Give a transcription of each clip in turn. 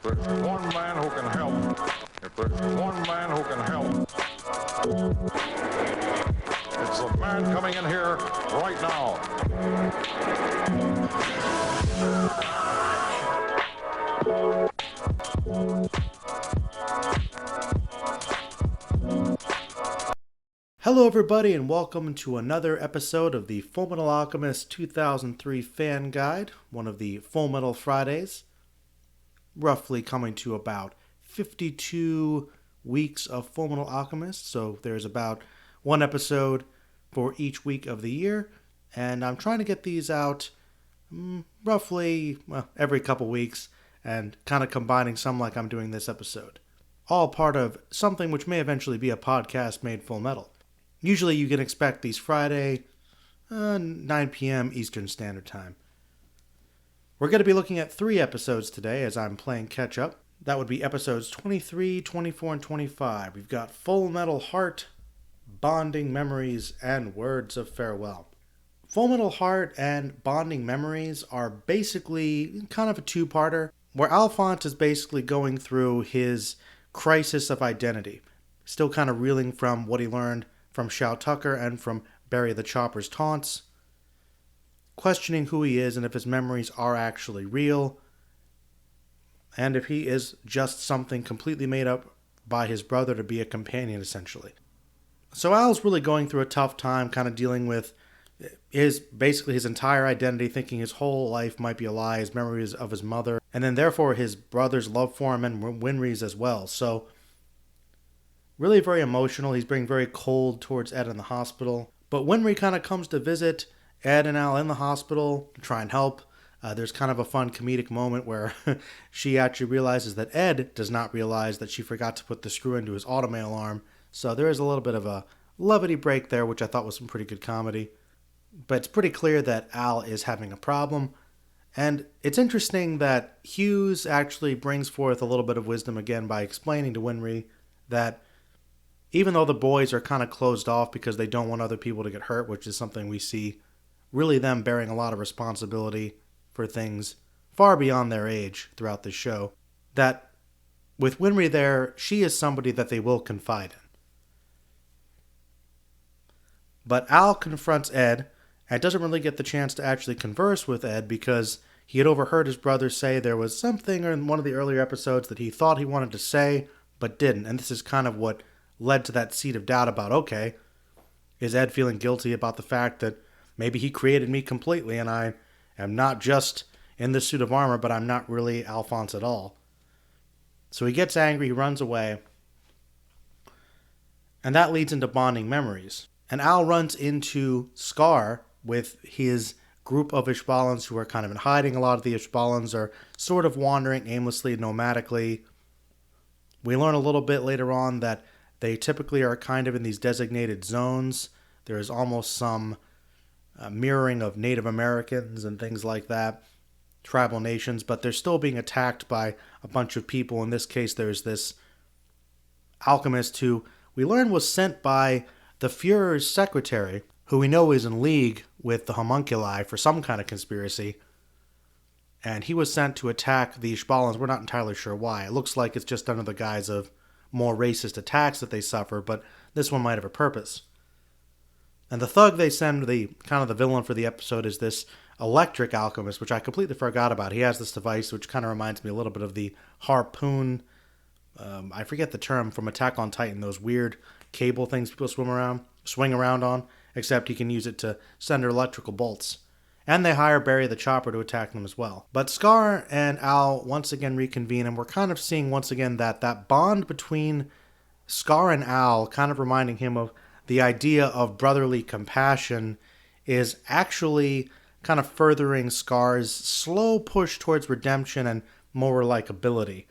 If there's one man who can help, if there's one man who can help, it's the man coming in here right now. Hello everybody and welcome to another episode of the Fullmetal Alchemist 2003 Fan Guide, one of the Fullmetal Fridays, roughly coming to about 52 weeks of Fullmetal Alchemist, so there's about one episode for each week of the year, and I'm trying to get these out roughly every couple weeks, and kind of combining some like I'm doing this episode. All part of something which may eventually be a podcast made Full Metal. Usually you can expect these Friday, 9 p.m. Eastern Standard Time. We're going to be looking at 3 episodes today as I'm playing catch-up. That would be episodes 23, 24, and 25. We've got Full Metal Heart, Bonding Memories, and Words of Farewell. Full Metal Heart and Bonding Memories are basically kind of a two-parter, where Alphonse is basically going through his crisis of identity, still kind of reeling from what he learned from Shao Tucker and from Barry the Chopper's taunts, questioning who he is and if his memories are actually real, and if he is just something completely made up by his brother to be a companion, essentially. So Al's really going through a tough time, kind of dealing with basically his entire identity, thinking his whole life might be a lie, his memories of his mother, and then therefore his brother's love for him and Winry's as well. So really very emotional. He's being very cold towards Ed in the hospital. But Winry kind of comes to visit Ed and Al in the hospital to try and help. There's kind of a fun comedic moment where she actually realizes that Ed does not realize that she forgot to put the screw into his automail arm. So there is a little bit of a levity break there, which I thought was some pretty good comedy. But it's pretty clear that Al is having a problem. And it's interesting that Hughes actually brings forth a little bit of wisdom again by explaining to Winry that even though the boys are kind of closed off because they don't want other people to get hurt, which is something we see really them bearing a lot of responsibility for things far beyond their age throughout this show, that with Winry there, she is somebody that they will confide in. But Al confronts Ed and doesn't really get the chance to actually converse with Ed because he had overheard his brother say there was something in one of the earlier episodes that he thought he wanted to say but didn't. And this is kind of what led to that seed of doubt about, okay, is Ed feeling guilty about the fact that maybe he created me completely and I am not just in this suit of armor, but I'm not really Alphonse at all. So he gets angry, he runs away, and that leads into bonding memories. And Al runs into Scar with his group of Ishbalans who are kind of in hiding. A lot of the Ishbalans are sort of wandering aimlessly, nomadically. We learn a little bit later on that they typically are kind of in these designated zones. There is almost some mirroring of Native Americans and things like that, tribal nations, but they're still being attacked by a bunch of people. In this case, there's this alchemist who we learn was sent by the Fuhrer's secretary, who we know is in league with the homunculi for some kind of conspiracy. And he was sent to attack the Ishbalans. We're not entirely sure why. It looks like it's just under the guise of more racist attacks that they suffer, but this one might have a purpose. And the thug they send, the kind of the villain for the episode, is this electric alchemist, which I completely forgot about. He has this device which kind of reminds me a little bit of the harpoon. I forget the term from Attack on Titan, those weird cable things people swing around on, except he can use it to send electrical bolts. And they hire Barry the Chopper to attack them as well. But Scar and Al once again reconvene, and we're kind of seeing once again that bond between Scar and Al, kind of reminding him of the idea of brotherly compassion, is actually kind of furthering Scar's slow push towards redemption and more likability.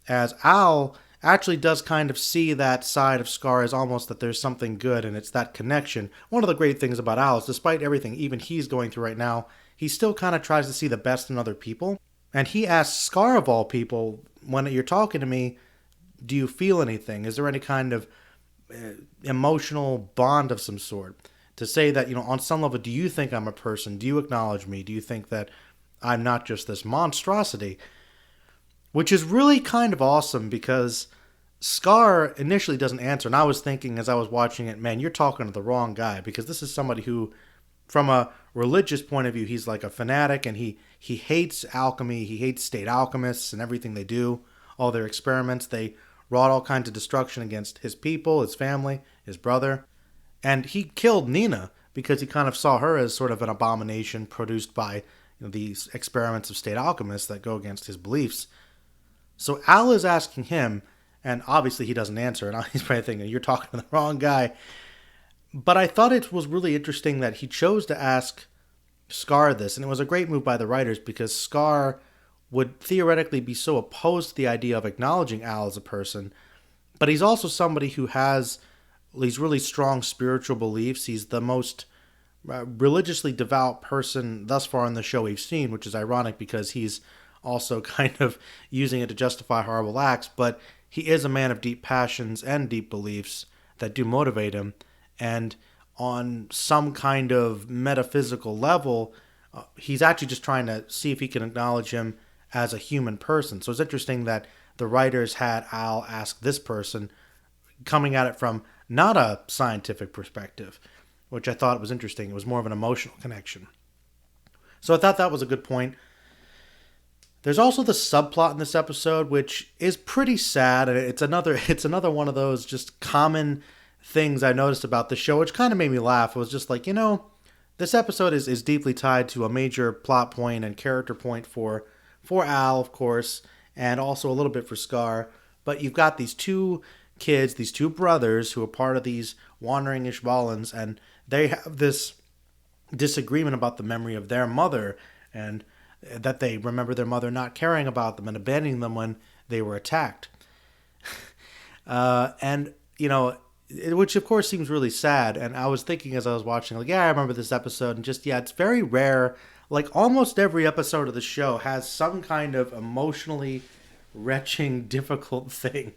As Al actually does kind of see that side of Scar as almost that there's something good, and it's that connection. One of the great things about Al is, despite everything even he's going through right now, he still kind of tries to see the best in other people. And he asks Scar, of all people, when you're talking to me, do you feel anything? Is there any kind of emotional bond of some sort? To say that, on some level, do you think I'm a person? Do you acknowledge me? Do you think that I'm not just this monstrosity? which is really kind of awesome because Scar initially doesn't answer. And I was thinking as I was watching it, man, you're talking to the wrong guy, because this is somebody who, from a religious point of view, he's like a fanatic, and he hates alchemy. He hates state alchemists and everything they do, all their experiments. They wrought all kinds of destruction against his people, his family, his brother. And he killed Nina because he kind of saw her as sort of an abomination produced by these experiments of state alchemists that go against his beliefs. So Al is asking him, and obviously he doesn't answer, and he's probably thinking, you're talking to the wrong guy. But I thought it was really interesting that he chose to ask Scar this, and it was a great move by the writers because Scar would theoretically be so opposed to the idea of acknowledging Al as a person, but he's also somebody who has these really strong spiritual beliefs. He's the most religiously devout person thus far in the show we've seen, which is ironic because he's also kind of using it to justify horrible acts, but he is a man of deep passions and deep beliefs that do motivate him. And on some kind of metaphysical level, he's actually just trying to see if he can acknowledge him as a human person. So it's interesting that the writers had Al ask this person, coming at it from not a scientific perspective, which I thought was interesting. It was more of an emotional connection. So I thought that was a good point. There's also the subplot in this episode, which is pretty sad. It's another one of those just common things I noticed about the show, which kind of made me laugh. It was just like, this episode is deeply tied to a major plot point and character point for Al, of course, and also a little bit for Scar. But you've got these two kids, these two brothers who are part of these wandering Ishvalans, and they have this disagreement about the memory of their mother, and that they remember their mother not caring about them and abandoning them when they were attacked. Which of course seems really sad. And I was thinking as I was watching, like, yeah, I remember this episode, and just, yeah, it's very rare. Like, almost every episode of the show has some kind of emotionally retching, difficult thing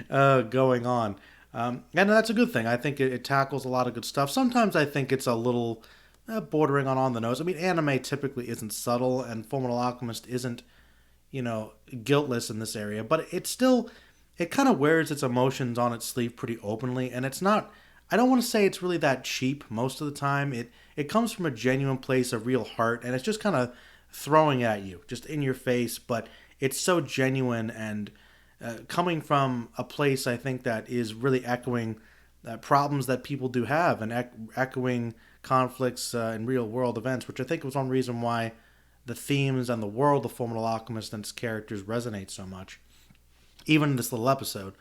going on. And that's a good thing. I think it tackles a lot of good stuff. Sometimes I think it's a little bordering on the nose. I mean, anime typically isn't subtle, and Fullmetal Alchemist isn't, guiltless in this area. But it's still, it kind of wears its emotions on its sleeve pretty openly. And it's not, I don't want to say it's really that cheap most of the time. It comes from a genuine place of real heart, and it's just kind of throwing at you, just in your face. But it's so genuine and coming from a place, I think, that is really echoing problems that people do have, and echoing conflicts in real world events, which I think was one reason why the themes and the world of Fullmetal Alchemist and its characters resonate so much, even in this little episode.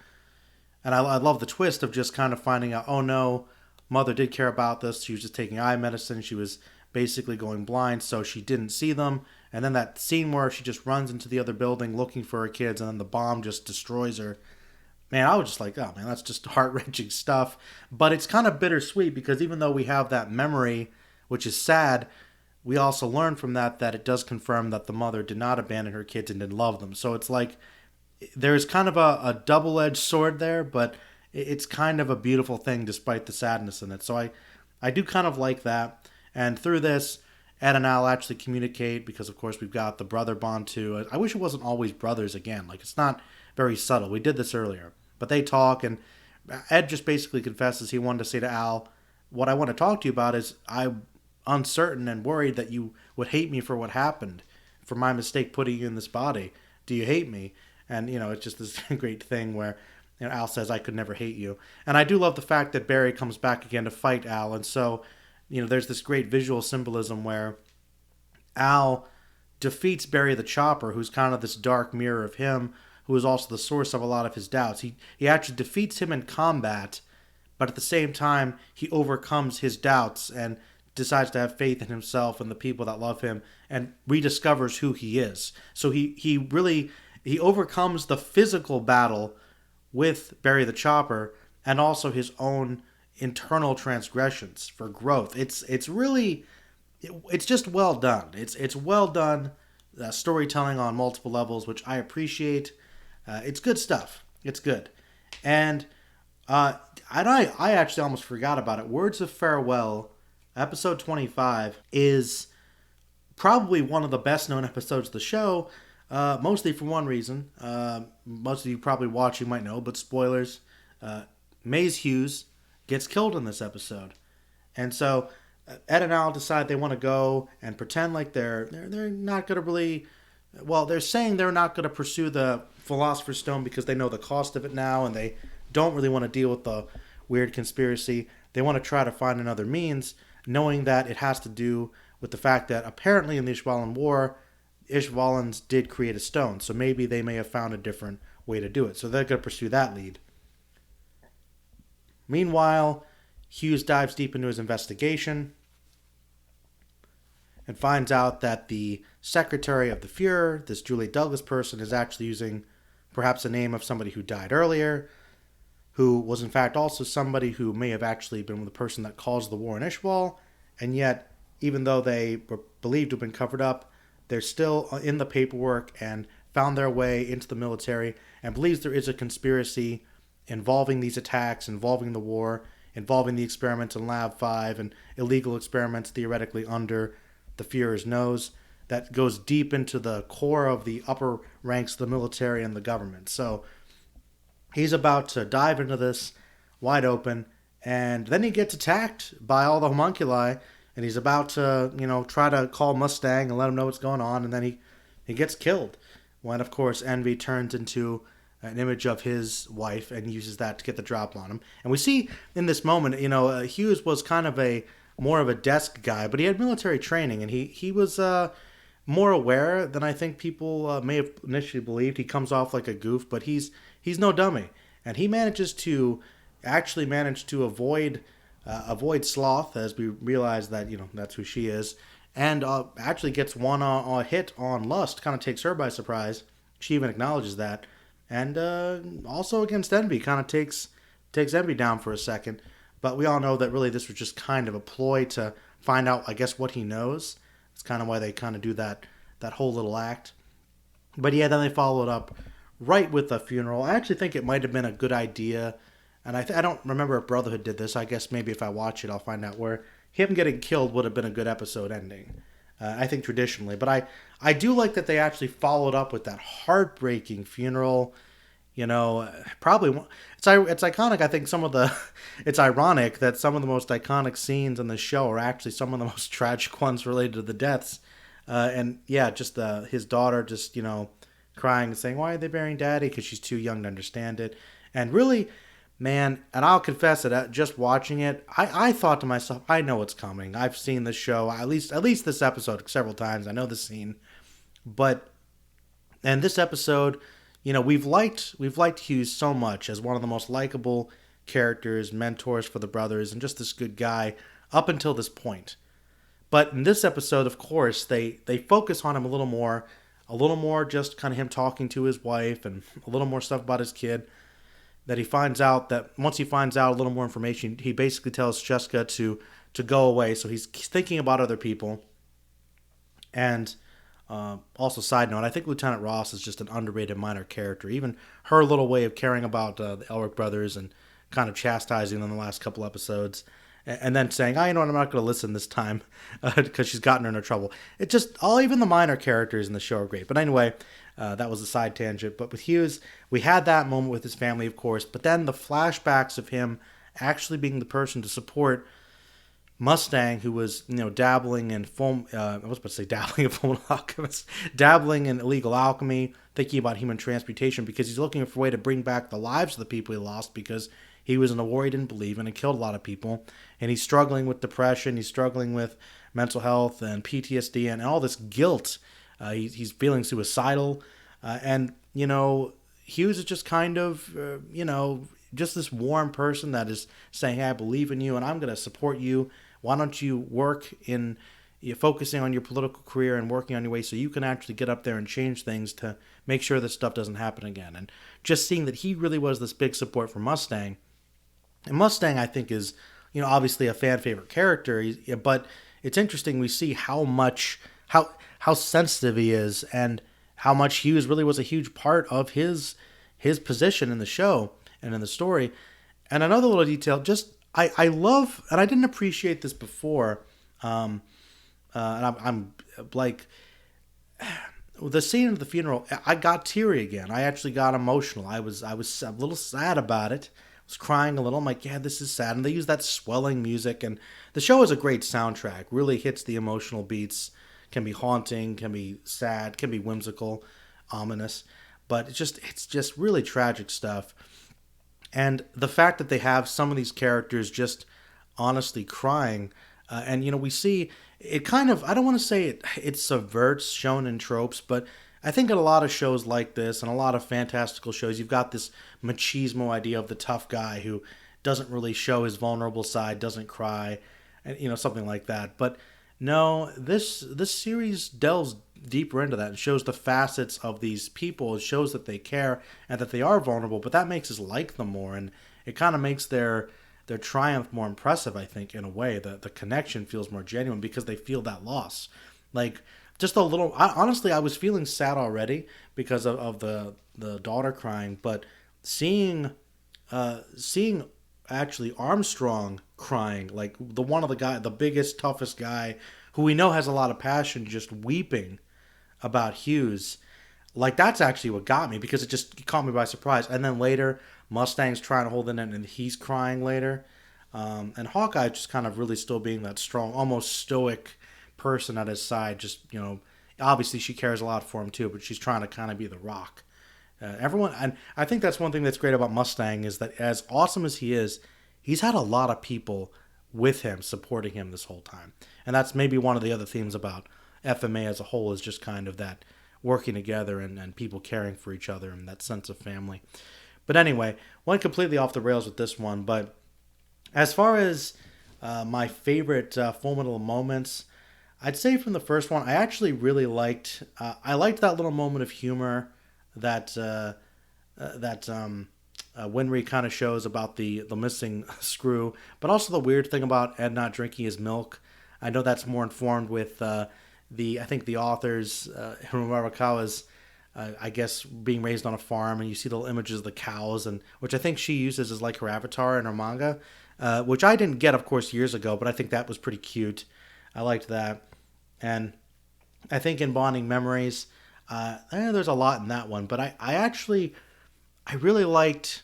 And I love the twist of just kind of finding out, oh no, mother did care about this. She was just taking eye medicine. She was basically going blind, so she didn't see them. And then that scene where she just runs into the other building looking for her kids, and then the bomb just destroys her. Man, I was just like, oh man, that's just heart-wrenching stuff. But it's kind of bittersweet because even though we have that memory, which is sad, we also learn from that it does confirm that the mother did not abandon her kids and didn't love them. So it's like there's kind of a double-edged sword there, but it's kind of a beautiful thing despite the sadness in it. So I do kind of like that. And through this, Ed and Al actually communicate because, of course, we've got the brother bond too. I wish it wasn't always brothers again. Like, it's not very subtle. We did this earlier. But they talk, and Ed just basically confesses he wanted to say to Al, what I want to talk to you about is I'm uncertain and worried that you would hate me for what happened, for my mistake putting you in this body. Do you hate me? And, it's just this great thing where Al says, I could never hate you. And I do love the fact that Barry comes back again to fight Al. And so, there's this great visual symbolism where Al defeats Barry the Chopper, who's kind of this dark mirror of him, who is also the source of a lot of his doubts. He actually defeats him in combat, but at the same time, he overcomes his doubts and decides to have faith in himself and the people that love him and rediscovers who he is. So he overcomes the physical battle with Barry the Chopper and also his own internal transgressions for growth. It's just well done. It's well done storytelling on multiple levels, which I appreciate. It's good stuff. It's good. And I actually almost forgot about it. Words of Farewell, episode 25, is probably one of the best known episodes of the show. Mostly for one reason. Most of you probably watching might know, but spoilers. Maze Hughes gets killed in this episode. And so Ed and Al decide they want to go and pretend like they're not going to really. Well, they're saying they're not going to pursue the Philosopher's Stone because they know the cost of it now, and they don't really want to deal with the weird conspiracy. They want to try to find another means, knowing that it has to do with the fact that apparently in the Ishvalan War, Ishvalans did create a stone, so maybe they may have found a different way to do it. So they're going to pursue that lead. Meanwhile, Hughes dives deep into his investigation and finds out that the secretary of the Fuhrer, this Julie Douglas person, is actually using perhaps the name of somebody who died earlier, who was in fact also somebody who may have actually been the person that caused the war in Ishval, and yet, even though they were believed to have been covered up, they're still in the paperwork and found their way into the military and believes there is a conspiracy involving these attacks, involving the war, involving the experiments in Lab 5 and illegal experiments theoretically under the Fuhrer's nose that goes deep into the core of the upper ranks of the military and the government. So he's about to dive into this wide open, and then he gets attacked by all the homunculi, and he's about to, try to call Mustang and let him know what's going on, and then he gets killed. When, of course, Envy turns into an image of his wife and uses that to get the drop on him. And we see in this moment, Hughes was kind of more of a desk guy, but he had military training, and he was more aware than I think people may have initially believed. He comes off like a goof, but he's no dummy, and he manages to avoid Sloth, as we realize that that's who she is, and actually gets one hit on Lust. Kind of takes her by surprise. She even acknowledges that, and also against Envy, kind of takes Envy down for a second. But we all know that really this was just kind of a ploy to find out, I guess, what he knows. It's kind of why they kind of do that whole little act. But yeah, then they followed up right with the funeral. I actually think it might have been a good idea, and I don't remember if Brotherhood did this. I guess maybe if I watch it, I'll find out where him getting killed would have been a good episode ending. I think traditionally, but I do like that they actually followed up with that heartbreaking funeral. Probably it's iconic. I think it's ironic that some of the most iconic scenes in the show are actually some of the most tragic ones related to the deaths. And yeah, just his daughter just crying and saying, "Why are they burying Daddy?" Because she's too young to understand it. And really, man, and I'll confess that just watching it, I thought to myself, I know what's coming. I've seen this show at least this episode several times. I know the scene, and this episode. We've liked Hughes so much as one of the most likable characters, mentors for the brothers, and just this good guy up until this point. But in this episode, of course, they focus on him a little more just kind of him talking to his wife and a little more stuff about his kid. That once he finds out a little more information, he basically tells Jessica to go away. So he's thinking about other people. And also, side note, I think Lieutenant Ross is just an underrated minor character. Even her little way of caring about the Elric brothers and kind of chastising them in the last couple episodes, and then saying, I'm not going to listen this time because she's gotten her into trouble. It just, even the minor characters in the show are great. But anyway, that was a side tangent. But with Hughes, we had that moment with his family, of course, but then the flashbacks of him actually being the person to support Mustang, who was dabbling in dabbling in illegal alchemy, thinking about human transmutation because he's looking for a way to bring back the lives of the people he lost because he was in a war he didn't believe in and killed a lot of people, and he's struggling with depression, he's struggling with mental health and PTSD and all this guilt. He's feeling suicidal, and Hughes is just kind of just this warm person that is saying, hey, I believe in you and I'm going to support you. Why don't you work in focusing on your political career and working on your way so you can actually get up there and change things to make sure this stuff doesn't happen again. And just seeing that he really was this big support for Mustang. And Mustang, I think, is obviously a fan favorite character, but it's interesting we see how sensitive he is and how much Hughes really was a huge part of his position in the show and in the story. And another little detail, just I love, and I didn't appreciate this before, and I'm like, the scene at the funeral, I got teary again. I actually got emotional. I was a little sad about it. I was crying a little. I'm like, yeah, this is sad. And they use that swelling music, and the show is a great soundtrack. Really hits the emotional beats. Can be haunting, can be sad, can be whimsical, ominous, but it's just really tragic stuff. And the fact that they have some of these characters just honestly crying, and we see it kind of, I don't want to say it subverts shonen tropes, but I think in a lot of shows like this and a lot of fantastical shows, you've got this machismo idea of the tough guy who doesn't really show his vulnerable side, doesn't cry, and something like that. But no, this series delves deeper into that and shows the facets of these people. It shows that they care and that they are vulnerable, but that makes us like them more, and it kind of makes their triumph more impressive. I think in a way, the connection feels more genuine because they feel that loss. Like just a little. Honestly, I was feeling sad already because of the daughter crying, but seeing actually Armstrong crying, like the biggest, toughest guy who we know has a lot of passion, just weeping about Hughes. Like that's actually what got me because it caught me by surprise. And then later, Mustang's trying to hold it in, and he's crying later. And Hawkeye just kind of really still being that strong, almost stoic person at his side. Just obviously she cares a lot for him too, but she's trying to kind of be the rock. Everyone, and I think that's one thing that's great about Mustang is that as awesome as he is, he's had a lot of people with him supporting him this whole time, and that's maybe one of the other themes about FMA as a whole is just kind of that working together and people caring for each other and that sense of family. But anyway, went completely off the rails with this one. But as far as my favorite Full Metal moments, I'd say from the first one, I actually really liked. I liked that little moment of humor that Winry kind of shows about the missing screw, but also the weird thing about Ed not drinking his milk. I know that's more informed with I think the authors Hiromu Arakawa's I guess being raised on a farm, and you see little images of the cows, and which I think she uses as like her avatar in her manga, which I didn't get, of course, years ago, but I think that was pretty cute. I liked that, and I think in Bonding Memories, there's a lot in that one, but I actually I really liked.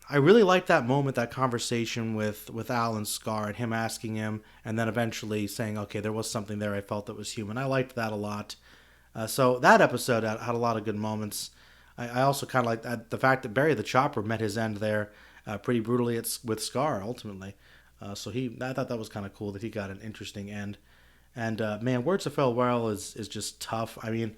I really liked that moment, that conversation with Al and Scar, and him asking him, and then eventually saying, "Okay, there was something there. I felt that was human." I liked that a lot. So that episode had a lot of good moments. I also kind of liked the fact that Barry the Chopper met his end there pretty brutally with Scar ultimately. So I thought that was kind of cool that he got an interesting end. And man, Words of Farewell is just tough. I mean,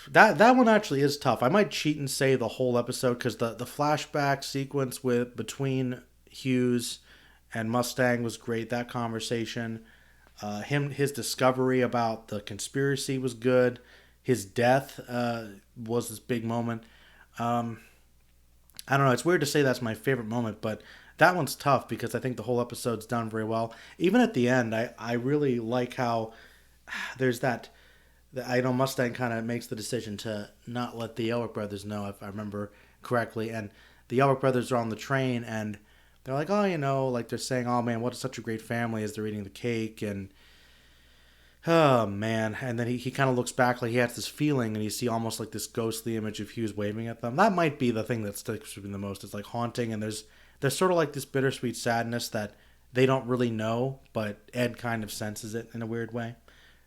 that one actually is tough. I might cheat and say the whole episode because the flashback sequence between Hughes and Mustang was great. That conversation, his discovery about the conspiracy was good. His death was this big moment. I don't know. It's weird to say that's my favorite moment, but that one's tough because I think the whole episode's done very well. Even at the end, I really like how there's that. I know Mustang kind of makes the decision to not let the Elric brothers know, if I remember correctly. And the Elric brothers are on the train, and they're like, oh, like they're saying, oh man, what such a great family as they're eating the cake. And oh man. And then he kind of looks back like he has this feeling, and you see almost like this ghostly image of Hughes waving at them. That might be the thing that sticks with me the most. It's like haunting, and there's sort of like this bittersweet sadness that they don't really know, but Ed kind of senses it in a weird way.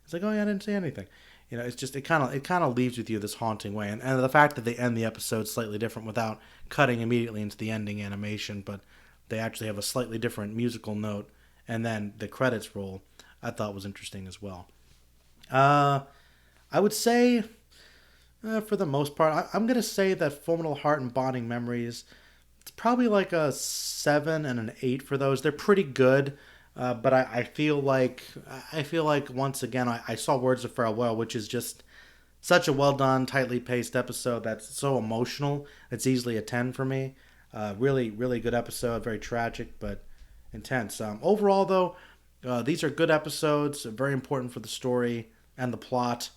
It's like, oh yeah, I didn't say anything. It's just it kind of leaves with you this haunting way, and the fact that they end the episode slightly different without cutting immediately into the ending animation, but they actually have a slightly different musical note, and then the credits roll, I thought was interesting as well. I would say, for the most part, I'm gonna say that Full Metal Heart and Bonding Memories, it's probably like a 7 and an 8 for those. They're pretty good. But I feel like once again I saw Words of Farewell, which is just such a well done, tightly paced episode that's so emotional. It's easily a 10 for me. Really, really good episode. Very tragic, but intense. Overall, though, these are good episodes. Very important for the story and the plot.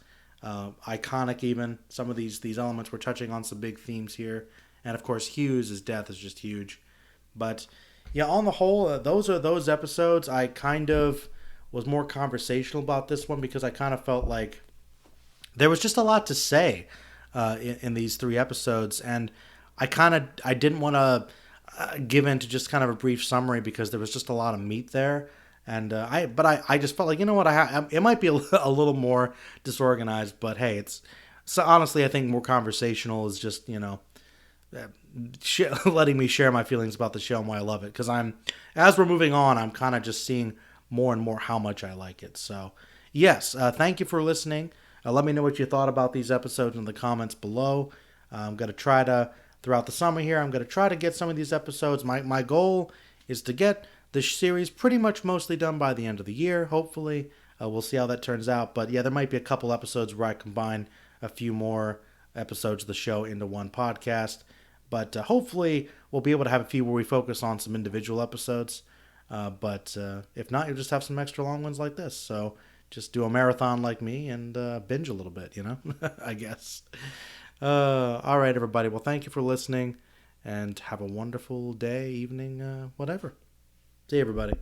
Iconic, even some of these elements. We're touching on some big themes here, and of course, Hughes' death is just huge. But yeah, on the whole, those are those episodes. I kind of was more conversational about this one because I kind of felt like there was just a lot to say in these 3 episodes, and I didn't want to give in to just kind of a brief summary because there was just a lot of meat there. And I just felt like, you know what, it might be a little more disorganized, but hey, it's so honestly I think more conversational is just, letting me share my feelings about the show and why I love it. Because as we're moving on, I'm kind of just seeing more and more how much I like it. So, yes, thank you for listening. Let me know what you thought about these episodes in the comments below. I'm going to try to, throughout the summer here, I'm going to try to get some of these episodes. My goal is to get the series pretty much mostly done by the end of the year, hopefully. We'll see how that turns out. But yeah, there might be a couple episodes where I combine a few more episodes of the show into one podcast. But hopefully we'll be able to have a few where we focus on some individual episodes. But if not, you'll just have some extra long ones like this. So just do a marathon like me and binge a little bit, I guess. All right, everybody. Well, thank you for listening and have a wonderful day, evening, whatever. See you, everybody.